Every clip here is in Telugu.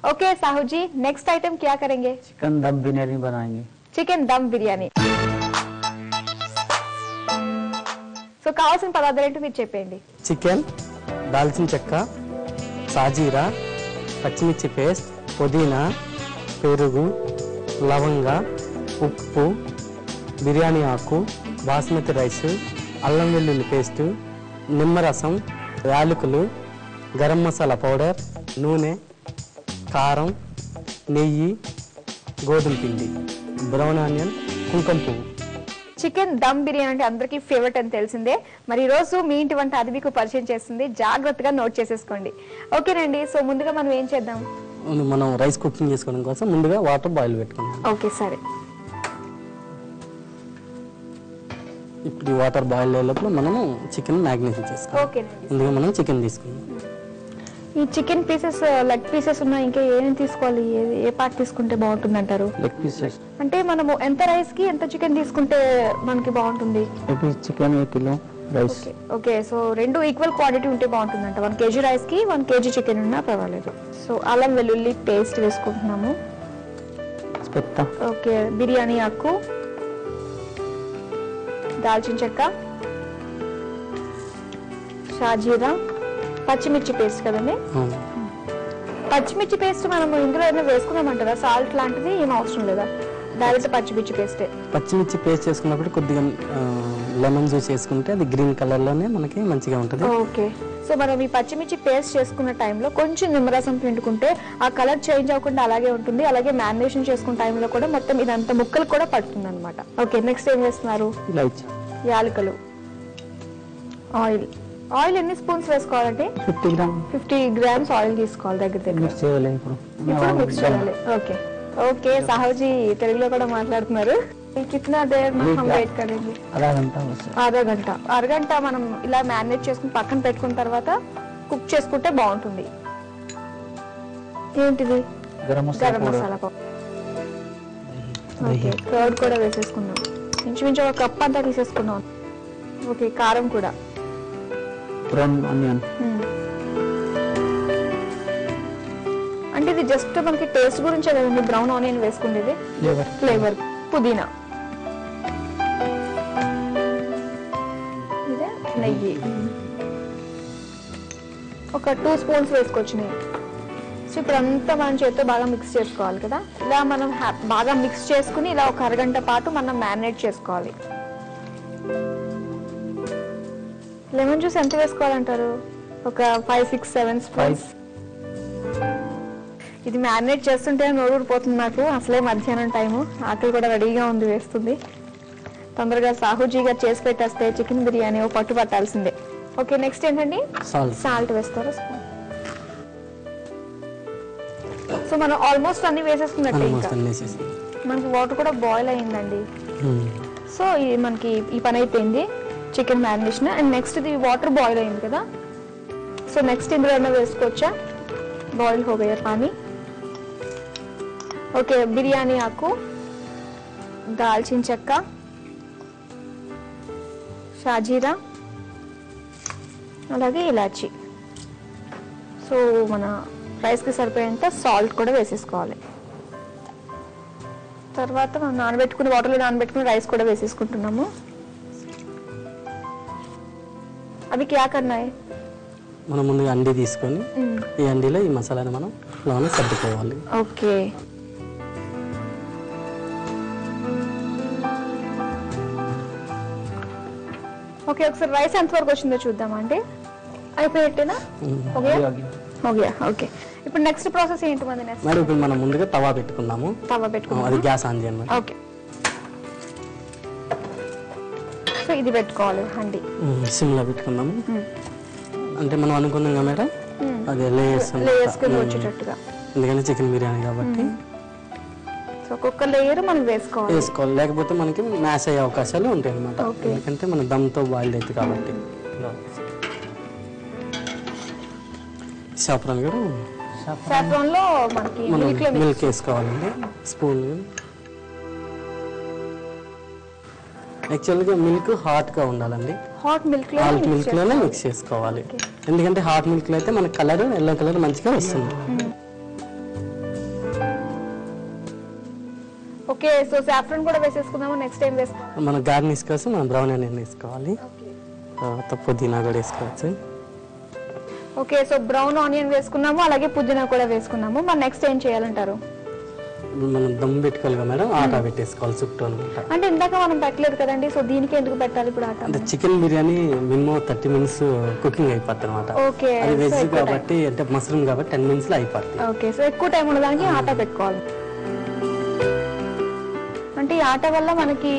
ओके साहू जी, नेक्स्ट आइटम क्या करेंगे? चिकन दम बिरयानी बनाएंगे। चिकन दम बिरयानी। సో కావాల్సిన పదార్థాలు ఏంటో మీరు చెప్పండి. చికెన్, దాల్చిన చెక్క, సాజీరా, పచ్చిమిర్చి పేస్ట్, పుదీనా, పెరుగు, లవంగ, ఉప్పు, బిర్యానీ ఆకు, బాస్మతి రైస్, అల్లం వెల్లుల్లి పేస్టు, నిమ్మరసం, యాలకులు, గరం మసాలా పౌడర్, నూనె, కారం, నెయ్యి, గోధుమ పిండి, బ్రౌన్ ఆనియన్, కుంకుమ పువ్వు. చికెన్ దమ్ బిర్యానీ అంటే అందరికీ ఫేవరెట్ అని తెలిసిందే. మరి ఈ రోజు మీ ఇంటి వంట అది మీకు పరిచయం చేస్తుంది, జాగ్రత్తగా నోట్ చేసేసుకోండి. ఓకేనండి. సో ముందుగా మనం ఏం చేద్దాం? మనం రైస్ కుకింగ్ చేసుకోవడం కోసం ముందుగా వాటర్ బాయిల్ పెట్టుకుందాం. ఓకే సరే. ఇప్పుడు వాటర్ బాయిల్ అయ్యే లోపల మనము చికెన్ మ్యాగ్నేషన్ చేసుకోవాలి. ఓకేనండి. ముందుగా మనం చికెన్ తీసుకుందాం. ఈ చికెన్ పీసెస్, లెగ్ పీసెస్ ఉన్నాయి, ఇంకా ఏం తీసుకోవాలి? ఏ పార్ట్ తీసుకుంటే బాగుంటుంది అంటారు? లెగ్ పీసెస్ అంటే మనము ఎంత రైస్ కి ఎంత చికెన్ తీసుకుంటే మనకి బాగుంటుంది? Chicken 1 kilo rice. Okay. So రెండు ఈక్వల్ క్వాంటిటీ ఉంటే బాగుంటుందంట. 1 kg రైస్ కి 1 kg చికెన్ ఉన్నా పర్వాలేదు. సో అల్లం వెల్లుల్లి పేస్ట్ వేసుకుంటున్నాము. ఓకే. బిర్యానీ ఆకు, దాల్చిన చెక్క, షాజీరా, పచ్చిమిర్చి పేస్ట్ కదండి. పచ్చిమిర్చి పేస్ట్ మనం ఇందులో ఏమైనా వేసుకున్నామంటారా? సాల్ట్ లాంటిది ఏం అవసరం లేదా? డైరెక్ట్ పచ్చిమిర్చి పేస్ట్. పచ్చిమిర్చి పేస్ట్ చేసుకున్నప్పుడు కొద్దిగా లెమన్ జ్యూస్ వేసుకుంటే అది గ్రీన్ కలర్ లోనే మనకి మంచిగా ఉంటుంది. ఓకే. సో మనం ఈ పచ్చిమిర్చి పేస్ట్ చేసుకున్న టైంలో కొంచెం నిమ్మరసం పిండుకుంటే ఆ కలర్ చేంజ్ అవ్వకుండా అలాగే ఉంటుంది. అలాగే మ్యారినేషన్ చేసుకున్న టైంలో కూడా మొత్తం ఇదంతా ముక్కలు కూడా పడుతుంది అనమాట. ఓకే. నెక్స్ట్ ఏం వేస్తున్నారు? యాలకులు, ఆయిల్. ఆయిల్ ఎన్ని స్పూన్స్ వేసుకోవాలంటే? 50 grams ఆయిల్ తీసుకోవాలి దగ్గర దగ్గర. ఇప్పుడు మిక్స్ చేయాలి. ఓకే. ఓకే. సాహుజీ తెలుగులో కూడా మాట్లాడుతున్నారు. కిतना देर में हम वेट करेंगे? అరగంట మనం ఇలా మ్యారినేట్ చేసుకుని పక్కన పెట్టుకున్న తర్వాత కుక్ చేసుకుంటే బాగుంటుంది. ఏంటిది? Garam masala powder. Okay. Curd కూడా వేసేసుకున్నాం. ఇంచుమించు 1 కప్ అంతా తీసేసుకున్నాం. ఓకే. కారం కూడా. Brown onion. అంటే ఇది జస్ట్ మనకి టేస్ట్ గురించే కదండి బ్రౌన్ ఆనియన్ వేసుకునేది, ఫ్లేవర్. పుదీనా, ఇదే నెయ్యి, ఒక 2 స్పూన్స్ వేసుకోవచ్చు నెయ్యి. సో ఇప్పుడు అంతా మనం చేతితో బాగా మిక్స్ చేసుకోవాలి కదా. ఇలా మనం బాగా మిక్స్ చేసుకుని ఇలా ఒక అరగంట పాటు మనం మ్యారినేట్ చేసుకోవాలి. లెమన్ జ్యూస్ ఎంత వేసుకోవాలంటారు? ఒక 5, 6, 7 స్పూన్స్. ఇది మ్యారినేట్ చేస్తుంటే నోరూరిపోతుంది నాకు. అసలే మధ్యాహ్నం టైము, ఆకలి కూడా రెడీగా ఉంది, వేస్తుంది. తొందరగా సాహుజీ గారు చేసి పెట్టేస్తే చికెన్ బిర్యానీ పట్టు పట్టాల్సిందే. ఓకే. నెక్స్ట్ ఏంటండి? సాల్ట్ వేస్తారు. సో మనం ఆల్మోస్ట్ అన్ని వేసేసుకున్నట్టే. ఇంకా మనకి వాటర్ కూడా బాయిల్ అయ్యిందండి. సో ఇది మనకి ఈ పని అయిపోయింది, చికెన్ మ్యారినేషన్. అండ్ నెక్స్ట్ ఇది వాటర్ బాయిల్ అయింది కదా. సో నెక్స్ట్ ఇందులో ఏమైనా వేసుకోవచ్చా? బాయిల్ हो गया पानी. ఓకే. బిర్యానీ ఆకు, దాల్చిన చెక్క, షాజీరా, అలాగే ఇలాచి. సో మన రైస్కి సరిపోయేంత సాల్ట్ కూడా వేసేసుకోవాలి. తర్వాత మనం నానబెట్టుకుని వాటర్లో నానబెట్టుకుని రైస్ కూడా వేసేసుకుంటున్నాము. అవి క్యా కర్నా హై? మనం ముందుగా అండి తీసుకొని ఈ అండిలో ఈ మసాలాని మనం లోన సర్దుకోవాలి. ఓకే. ఓకే. ఒకసారి రైస్ ఎంత వరకు వచ్చిందో చూద్దామా అండి? అయిపోయేట్టేనా? ఓకే. ఇప్పుడు నెక్స్ట్ ప్రాసెస్ ఏంటి? మరి ఇప్పుడు మనం ముందుగా తవా పెట్టుకుందాము. అది గ్యాస్ ఆన్ చేయండి. ఓకే. సో ఇది పెట్టుకోవాలి హండి. సిమ్లో పెట్టుకుందాము. అంటే మనం అనుకున్నాం కదా మేడం, అది లేయర్స్ వచ్చేటట్టుగా. ఎందుకంటే చికెన్ బిర్యానీ కాబట్టి ఒక్కొక్క లేయర్ మనం వేసుకోవాలి. లేకపోతే మనకి మ్యాష్ అయ్యే అవకాశాలు ఉంటాయి అనమాట. ఎందుకంటే మన దమ్తో బాయిల్ అవుతుంది కాబట్టి. సాఫ్రాన్ కూడా మిల్క్ వేసుకోవాలండి. స్పూన్. యాక్చువల్గా మిల్క్ హాట్గా ఉండాలండి. హాట్ మిల్క్ లోనే మిక్స్ చేసుకోవాలి. ఎందుకంటే హాట్ మిల్క్ లో అయితే మన కలర్ ఎల్లో కలర్ మంచిగా వస్తుంది. ఓకే, సో సాఫ్రన్ కూడా వేసేసుకుందాము. నెక్స్ట్ ఏం వేసుకుందాం? మన గార్నిష్ కోసం మనం బ్రౌన్ ఆనియన్ వేసుకోవాలి. తర్వాత పుదీనా కూడా వేసుకోవచ్చు. ఓకే, సో బ్రౌన్ ఆనియన్ వేసుకున్నాము, అలాగే పుదీనా కూడా వేసుకున్నాము. మరి నెక్స్ట్ ఏం చేయాలంటారు? మనం దమ్ పెట్టుకోవాలి కదా మేడం, ఆటా పెట్టేసుకోవాలి చుట్టూ అనమాట. అంటే ఇందాక మనం పెట్టలేదు కదండి, సో దీనికి ఎందుకు పెట్టాలి ఇప్పుడు ఆట? అంటే chicken biryani minimum 30 minutes cooking అయిపోద్ది అనమాట. ఓకే, అది వెజ్ కాబట్టి అంటే మష్రూమ్ కాబట్టి 10 మినిట్స్ లో అయిపోద్ది. ఓకే, సో ఎక్కువ టైం ఉండడానికి ఆట పెట్టుకోవాలి. అంటే ఈ ఆట వల్ల మనకి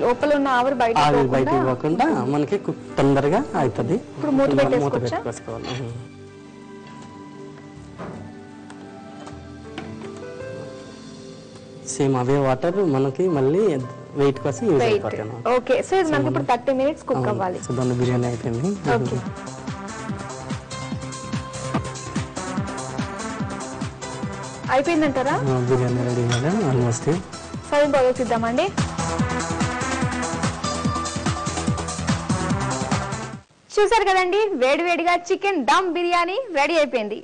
లోపల ఉన్న ఆవిరి బయటకు పోకుండా మనకి తొందరగా అవుతుంది. ఇప్పుడు మూత పెట్టేసుకోవచ్చా? పెట్టేసుకోవాలి. సేమ్ అవే వాటర్ మనకి మళ్ళీ వెయిట్ కోసం యూజ్ అయిపోతాయి. ఓకే, సో ఇది మనకి ఇప్పుడు 30 మినిట్స్ కుక్ అవ్వాలి. సో దాని బిర్యానీ అయిపోయింది. ఓకే, అయిపోయిందంటారా? Biryani ready madam, almost. Serving బౌల్లోకి ఇద్దామండి. చూసారు కదండి, వేడివేడిగా చికెన్ దమ్ బిర్యానీ రెడీ అయిపోయింది.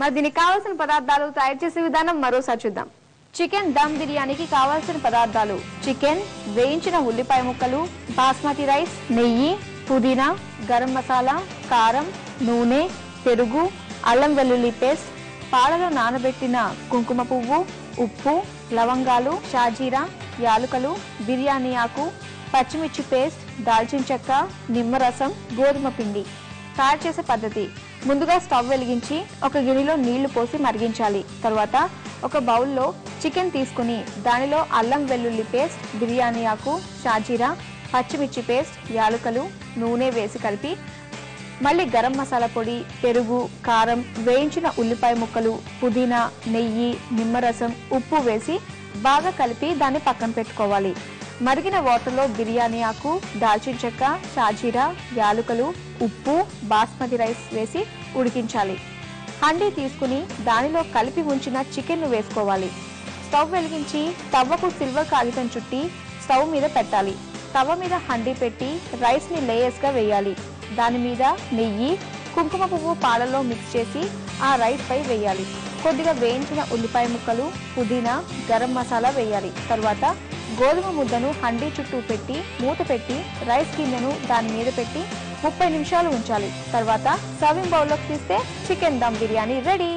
మరి దీనికి కావాల్సిన పదార్థాలు, తయారు చేసే విధానం మరోసారి చూద్దాం. చికెన్ దమ్ బిర్యానీకి కావాల్సిన పదార్థాలు: చికెన్, వేయించిన ఉల్లిపాయ ముక్కలు, బాస్మతి రైస్, నెయ్యి, పుదీనా, గరం మసాలా, కారం, నూనె, పెరుగు, అల్లం వెల్లుల్లి పేస్ట్, పాలలో నానబెట్టిన కుంకుమ పువ్వు, ఉప్పు, లవంగాలు, షాజీరా, యాలుకలు, బిర్యానీ ఆకు, పచ్చిమిర్చి పేస్ట్, దాల్చిన చెక్క, నిమ్మరసం, గోధుమ పిండి. తయారు చేసే పద్ధతి: ముందుగా స్టవ్ వెలిగించి ఒక గిన్నెలో నీళ్లు పోసి మరిగించాలి. తర్వాత ఒక బౌల్లో చికెన్ తీసుకుని దానిలో అల్లం వెల్లుల్లి పేస్ట్, బిర్యానీ ఆకు, షాజీరా, పచ్చిమిర్చి పేస్ట్, యాలుకలు, నూనె వేసి కలిపి మళ్ళీ గరం మసాలా పొడి, పెరుగు, కారం, వేయించిన ఉల్లిపాయ ముక్కలు, పుదీనా, నెయ్యి, నిమ్మరసం, ఉప్పు వేసి బాగా కలిపి దాన్ని పక్కన పెట్టుకోవాలి. మరిగిన వాటర్లో బిర్యానీ ఆకు, దాల్చిన చెక్క, షాజీరా, యాలుకలు, ఉప్పు, బాస్మతి రైస్ వేసి ఉడికించాలి. హండీ తీసుకుని దానిలో కలిపి ఉంచిన చికెన్ను వేసుకోవాలి. స్టవ్ వెలిగించి తవ్వకు సిల్వర్ కాగితం చుట్టి స్టవ్ మీద పెట్టాలి. తవ మీద హండీ పెట్టి రైస్ని లేయర్స్గా వేయాలి. దాని మీద నెయ్యి, కుంకుమ పువ్వు పాలలో మిక్స్ చేసి ఆ రైస్ పై వేయాలి. కొద్దిగా వేయించిన ఉల్లిపాయ ముక్కలు, పుదీనా, గరం మసాలా వేయాలి. తర్వాత గోధుమ ముద్దను హండీ చుట్టూ పెట్టి మూత పెట్టి రైస్ గిన్నెను దాని మీద పెట్టి 30 నిమిషాలు ఉంచాలి. తర్వాత సర్వింగ్ బౌల్లోకి తీస్తే చికెన్ దమ్ బిర్యానీ రెడీ.